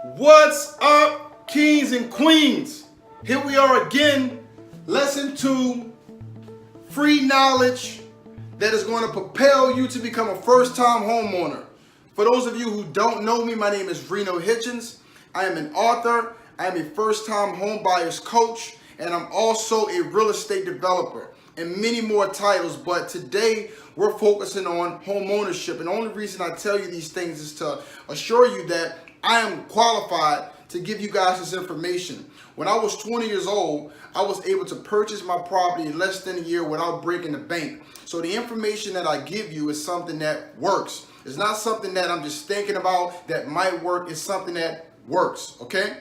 What's up, kings and queens? Here we are again, lesson 2, free knowledge that is going to propel you to become a first-time homeowner. For those of you who don't know me, my name is Reno Hitchens. I am an author, I am a first-time homebuyers coach, and I'm also a real estate developer and many more titles. But today we're focusing on home ownership, and the only reason I tell you these things is to assure you that I am qualified to give you guys this information. When I was 20 years old, I was able to purchase my property in less than a year without breaking the bank. So the information that I give you is something that works. It's not something that I'm just thinking about that might work. It's something that works, okay?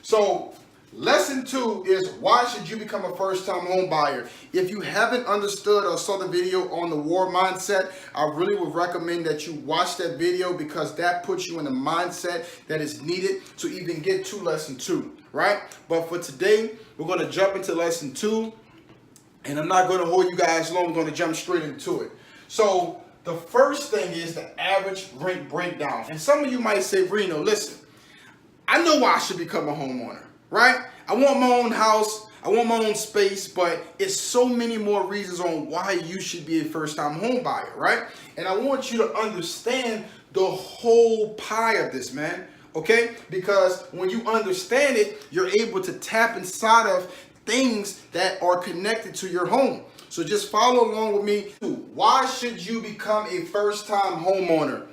So lesson 2 is, why should you become a first-time home buyer? If you haven't understood or saw the video on the war mindset, I really would recommend that you watch that video, because that puts you in the mindset that is needed to even get to lesson 2, right? But for today, we're going to jump into lesson 2, and I'm not going to hold you guys long. We're going to jump straight into it. So the first thing is the average rent breakdown. And some of you might say, Reno, listen, I know why I should become a homeowner. Right? I want my own house, I want my own space, but it's so many more reasons on why you should be a first-time home buyer, right? And I want you to understand the whole pie of this, man, okay? Because when you understand it, you're able to tap inside of things that are connected to your home. So just follow along with me. Why should you become a first-time homeowner?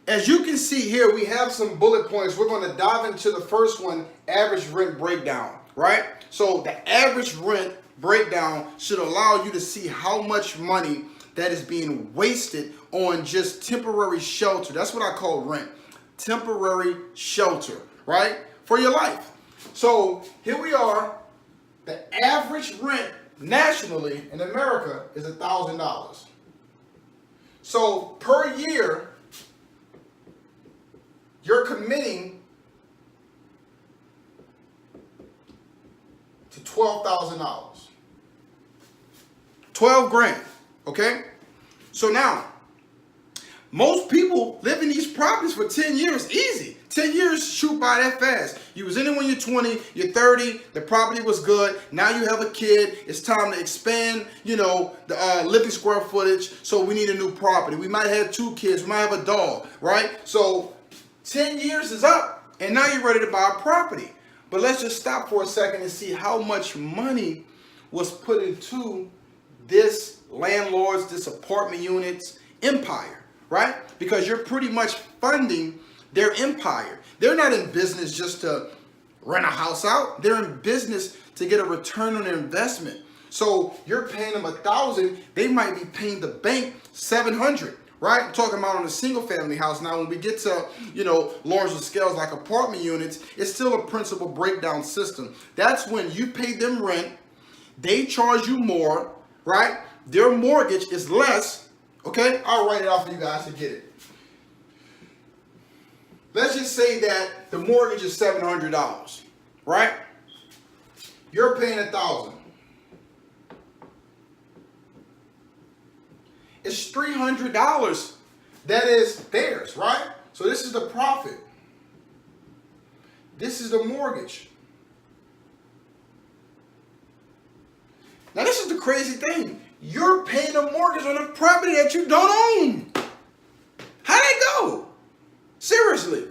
As you can see here, we have some bullet points. We're going to dive into the first one, average rent breakdown, right? So the average rent breakdown should allow you to see how much money that is being wasted on just temporary shelter. That's what I call rent, temporary shelter, right? For your life. So here we are. The average rent nationally in America is $1,000. So per year, you're committing to $12,000. 12 grand, okay? So now, most people live in these properties for 10 years, easy. 10 years shoot by that fast. You was in it when you're 20, you're 30, the property was good, now you have a kid, it's time to expand, you know, the living square footage, so we need a new property. We might have 2 kids, we might have a dog, right? So 10 years is up, and now you're ready to buy a property. But let's just stop for a second and see how much money was put into this landlord's, this apartment unit's empire, right? Because you're pretty much funding their empire. They're not in business just to rent a house out. They're in business to get a return on their investment. So you're paying them $1,000, they might be paying the bank $700. Right? I'm talking about on a single family house. Now, when we get to, larger scales like apartment units, it's still a principal breakdown system. That's when you pay them rent, they charge you more, right? Their mortgage is less, okay? I'll write it out for you guys to get it. Let's just say that the mortgage is $700, right? You're paying $1,000. It's $300 that is theirs, right? So this is the profit. This is the mortgage. Now this is the crazy thing. You're paying a mortgage on a property that you don't own. How'd that go? Seriously.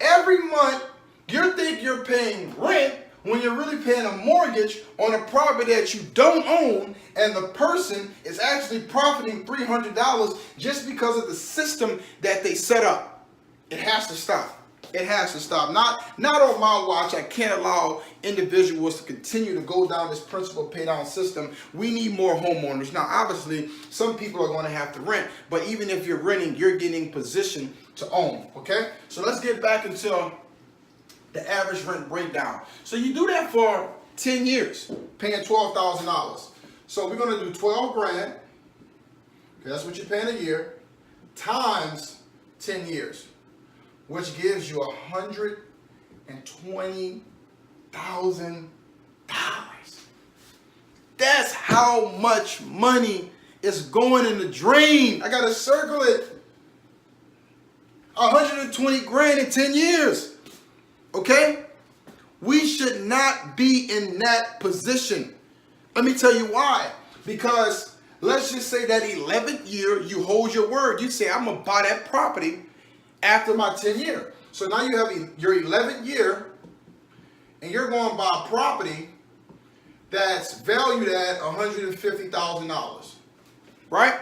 Every month you think you're paying rent when you're really paying a mortgage on a property that you don't own, and the person is actually profiting $300 just because of the system that they set up. It has to stop. It has to stop. Not on my watch. I can't allow individuals to continue to go down this principal pay down system. We need more homeowners. Now, obviously, some people are going to have to rent, but even if you're renting, you're getting position to own, okay? So let's get back into the average rent breakdown. So you do that for 10 years, paying $12,000. So we're going to do 12 grand. Okay, that's what you're paying a year, times 10 years, which gives you $120,000. That's how much money is going in the drain. I got to circle it. 120 grand in 10 years. Okay? We should not be in that position. Let me tell you why. Because let's just say that 11th year, you hold your word. You say, I'm going to buy that property after my 10th year. So now you have your 11th year, and you're going to buy a property that's valued at $150,000. Right?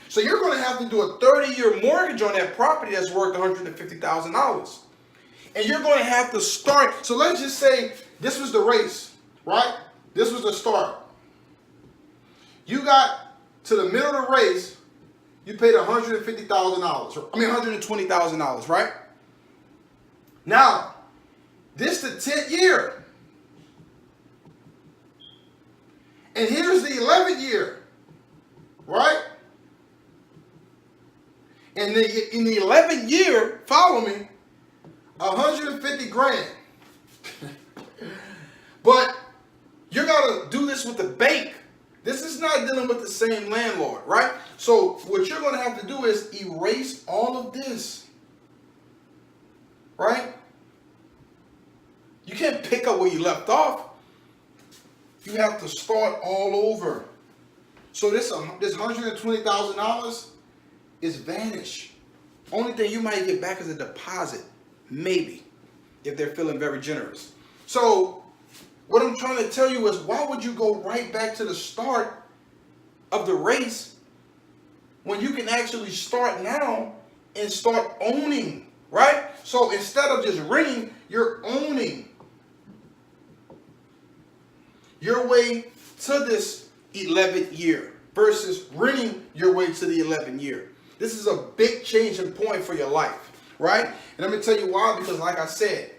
So you're going to have to do a 30-year mortgage on that property that's worth $150,000. And you're going to have to start. So let's just say this was the race, right? This was the start. You got to the middle of the race, you paid $150,000. I mean $120,000, right? Now, this the 10th year. And here's the 11th year, right? And in the 11th year, follow me, 150 grand. But you gotta do this with the bank. This is not dealing with the same landlord, right? So what you're gonna have to do is erase all of this, right? You can't pick up where you left off. You have to start all over. So this $120,000 is vanished. Only thing you might get back is a deposit. Maybe, if they're feeling very generous. So what I'm trying to tell you is, why would you go right back to the start of the race when you can actually start now and start owning, right? So instead of just renting, you're owning your way to this 11th year versus renting your way to the 11th year. This is a big changing point for your life. Right? And let me tell you why. Because like I said,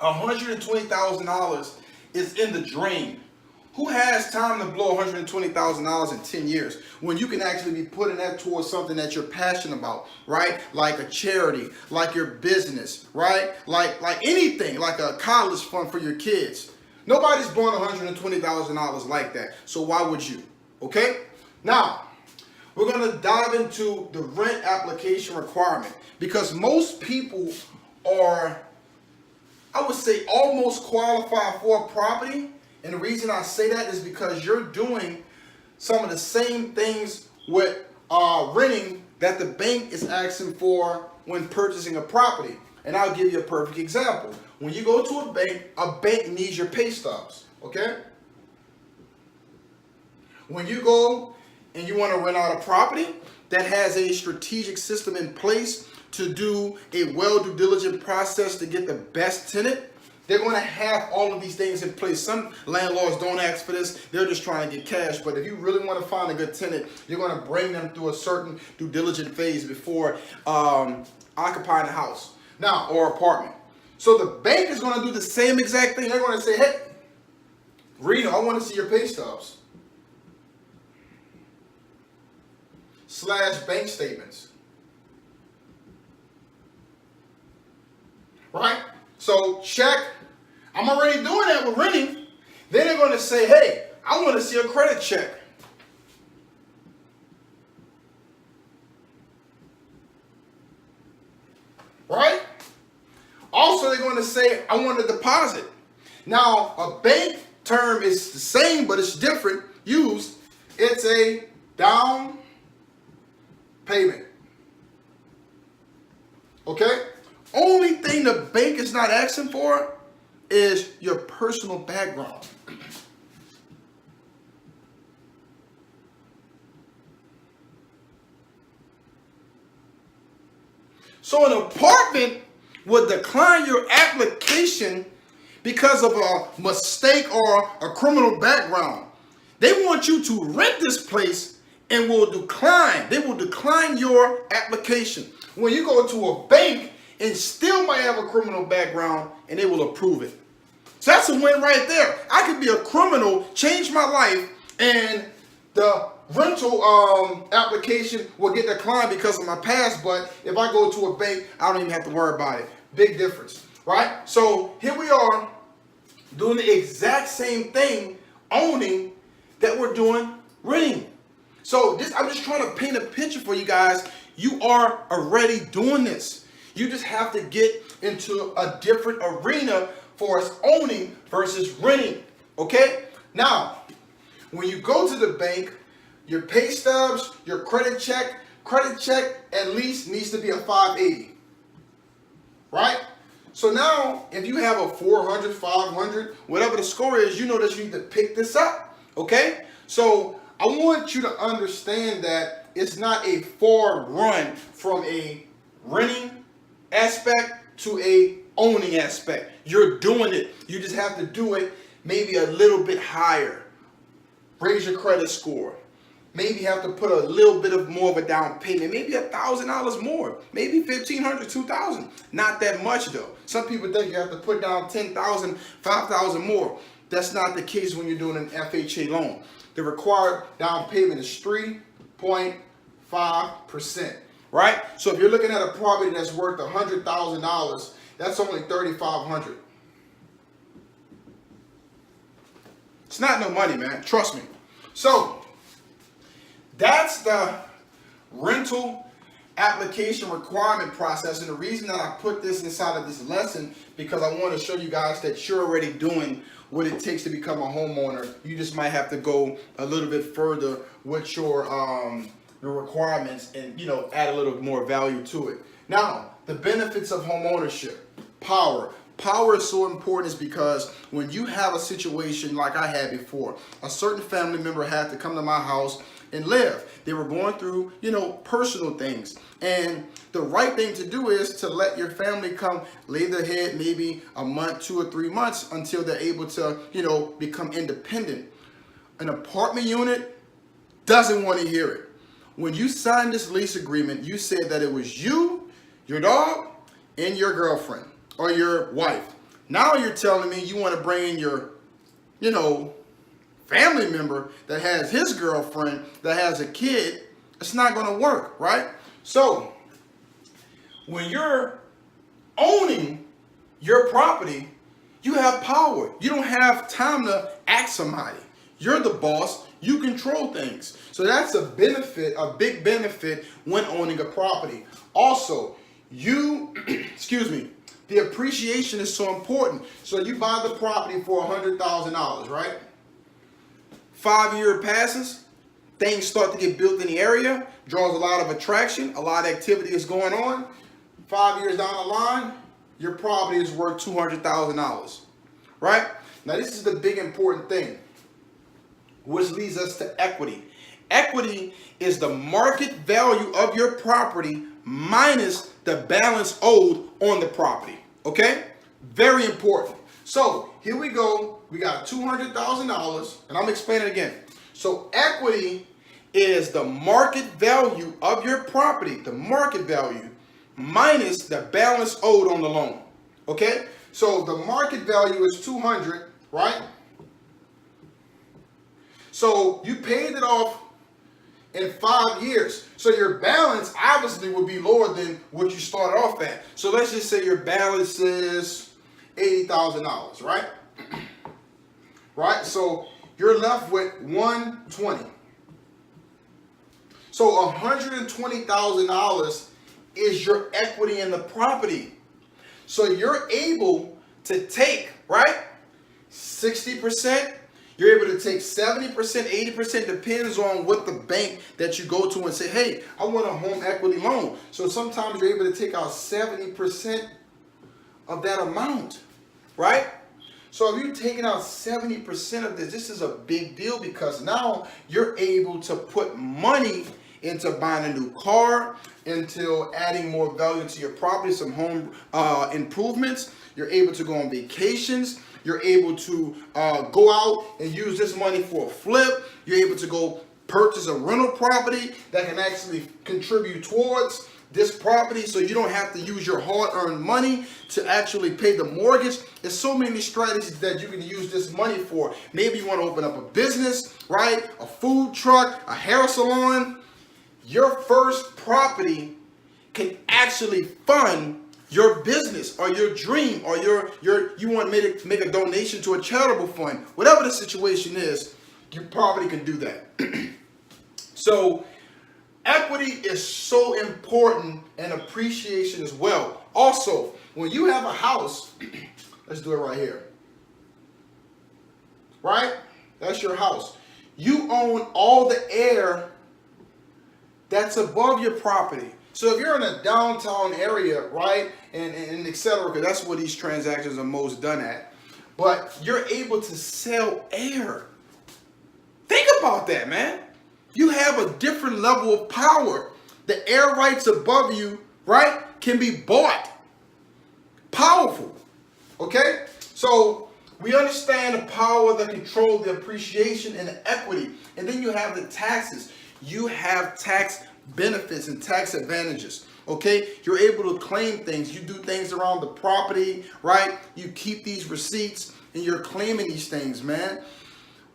$120,000 is in the drain. Who has time to blow $120,000 in 10 years when you can actually be putting that towards something that you're passionate about, right? Like a charity, like your business, right? Like anything, like a college fund for your kids. Nobody's blowing $120,000 like that. So why would you? Okay? Now, we're going to dive into the rent application requirement, because most people are, I would say, almost qualified for a property. And the reason I say that is because you're doing some of the same things with renting that the bank is asking for when purchasing a property. And I'll give you a perfect example. When you go to a bank needs your pay stubs, okay? When you go and you want to rent out a property that has a strategic system in place to do a well due diligent process to get the best tenant, they're going to have all of these things in place. Some landlords don't ask for this. They're just trying to get cash. But if you really want to find a good tenant, you're going to bring them through a certain due diligent phase before occupying the house now or apartment. So the bank is going to do the same exact thing. They're going to say, hey, Reno, I want to see your pay stubs / bank statements. Right? So check. I'm already doing that with renting. Then they're going to say, hey, I want to see a credit check. Right? Also, they're going to say, I want a deposit. Now, a bank term is the same, but it's different used. It's a down payment. Okay? Only thing the bank is not asking for is your personal background. So an apartment would decline your application because of a mistake or a criminal background. They want you to rent this place and will decline. They will decline your application. When you go to a bank and still might have a criminal background, and they will approve it. So that's a win right there. I could be a criminal, change my life, and the rental application will get declined because of my past. But if I go to a bank, I don't even have to worry about it. Big difference, right? So here we are doing the exact same thing, owning, that we're doing renting. So I'm just trying to paint a picture for you guys. You are already doing this. You just have to get into a different arena for us owning versus renting. Okay? Now, when you go to the bank, your pay stubs, your credit check at least needs to be a 580. Right? So now, if you have a 400, 500, whatever the score is, you know that you need to pick this up. Okay? So I want you to understand that it's not a far run from a renting aspect to a owning aspect. You're doing it. You just have to do it maybe a little bit higher. Raise your credit score. Maybe have to put a little bit of more of a down payment, maybe $1,000 more, maybe $1,500, $2,000. Not that much though. Some people think you have to put down $10,000, $5,000 more. That's not the case when you're doing an FHA loan. The required down payment is 3.5%, right? So if you're looking at a property that's worth $100,000, that's only $3,500. It's not no money, man. Trust me. So that's the rental application requirement process. And the reason that I put this inside of this lesson, because I want to show you guys that you're already doing what it takes to become a homeowner. You just might have to go a little bit further with your requirements and, you know, add a little more value to it. Now, the benefits of home ownership. Power. Power is so important is because when you have a situation like I had before, a certain family member had to come to my house and live. They were going through, you know, personal things. And the right thing to do is to let your family come lay their head maybe a month, 2 or 3 months until they're able to, you know, become independent. An apartment unit doesn't want to hear it. When you signed this lease agreement, you said that it was you, your dog, and your girlfriend or your wife. Now you're telling me you want to bring in your, you know, family member that has his girlfriend, that has a kid. It's not going to work, right? So when you're owning your property, you have power. You don't have time to ask somebody. You're the boss. You control things. So that's a benefit, a big benefit when owning a property. Also, the appreciation is so important. So you buy the property for $100,000, right? 5 years passes, things start to get built in the area, draws a lot of attraction, a lot of activity is going on. 5 years down the line, your property is worth $200,000, right? Now this is the big important thing, which leads us to equity. Equity is the market value of your property minus the balance owed on the property, okay? Very important. So here we go. We got $200,000, and I'm explaining again. So equity is the market value of your property, the market value, minus the balance owed on the loan, okay? So the market value is 200, right? So you paid it off in 5 years. So your balance obviously would be lower than what you started off at. So let's just say your balance is $80,000, right? Right? So you're left with $120,000. So $120,000 is your equity in the property. So you're able to take, right, 60%. You're able to take 70%, 80%, depends on what the bank that you go to and say, hey, I want a home equity loan. So sometimes you're able to take out 70% of that amount, right? So if you're taking out 70% of this, this is a big deal because now you're able to put money into buying a new car, into adding more value to your property, some home improvements. You're able to go on vacations. You're able to go out and use this money for a flip. You're able to go purchase a rental property that can actually contribute towards this property, so you don't have to use your hard-earned money to actually pay the mortgage. There's so many strategies that you can use this money for. Maybe you want to open up a business, right? A food truck, a hair salon. Your first property can actually fund your business or your dream, or you want to make a donation to a charitable fund. Whatever the situation is, your property can do that. So equity is so important, and appreciation as well. Also, when you have a house, let's do it right here. Right? That's your house. You own all the air that's above your property. So if you're in a downtown area, right, and et cetera, because that's where these transactions are most done at, but you're able to sell air. Think about that, man. You have a different level of power. The air rights above you, right, can be bought. Powerful. Okay? So we understand the power, the control, the appreciation, and the equity. And then you have the taxes. You have tax benefits and tax advantages. Okay? You're able to claim things. You do things around the property, right? You keep these receipts and you're claiming these things, man.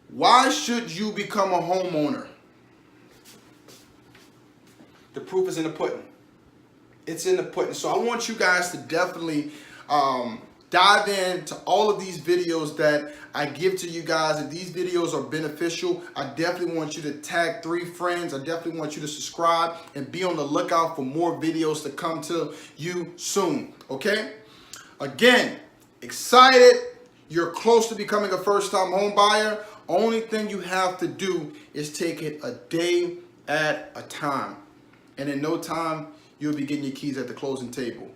Why should you become a homeowner? The proof is in the pudding. It's in the pudding. So I want you guys to definitely dive into all of these videos that I give to you guys. If these videos are beneficial, I definitely want you to tag 3 friends. I definitely want you to subscribe and be on the lookout for more videos to come to you soon. Okay? Again, excited. You're close to becoming a first-time home buyer. Only thing you have to do is take it a day at a time. And in no time, you'll be getting your keys at the closing table.